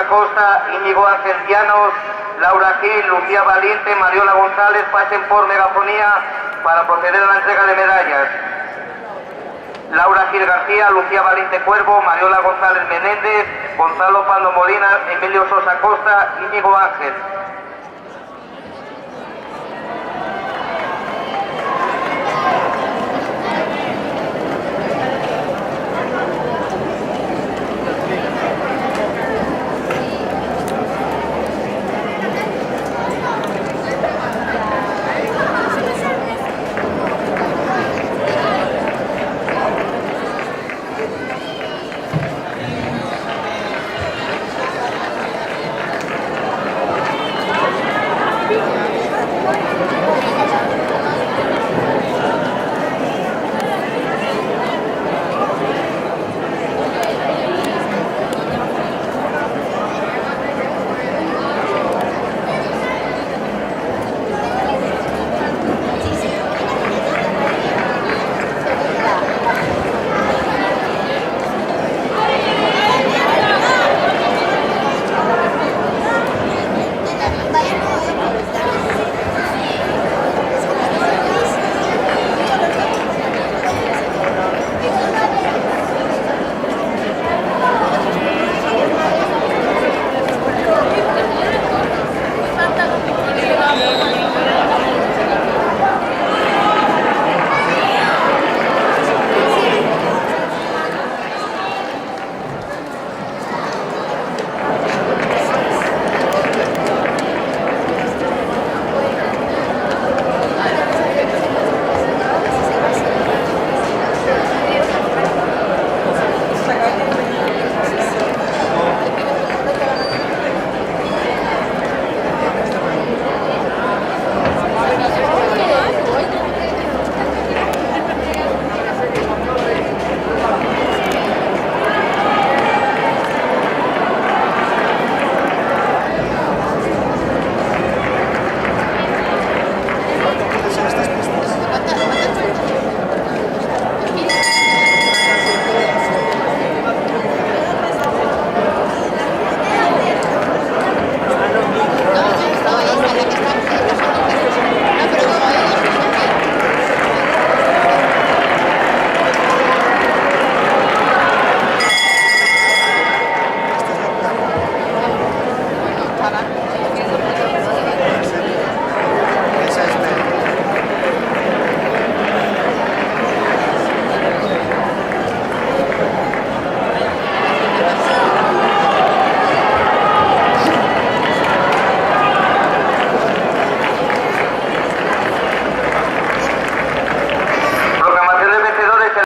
Sosa Costa, Íñigo Ángel Llanos, Laura Gil, Lucía Valiente, Mariola González pasen por megafonía para proceder a la entrega de medallas. Laura Gil García, Lucía Valiente Cuervo, Mariola González Menéndez, Gonzalo Pando Molina, Emilio Sosa Costa, Íñigo Ángel.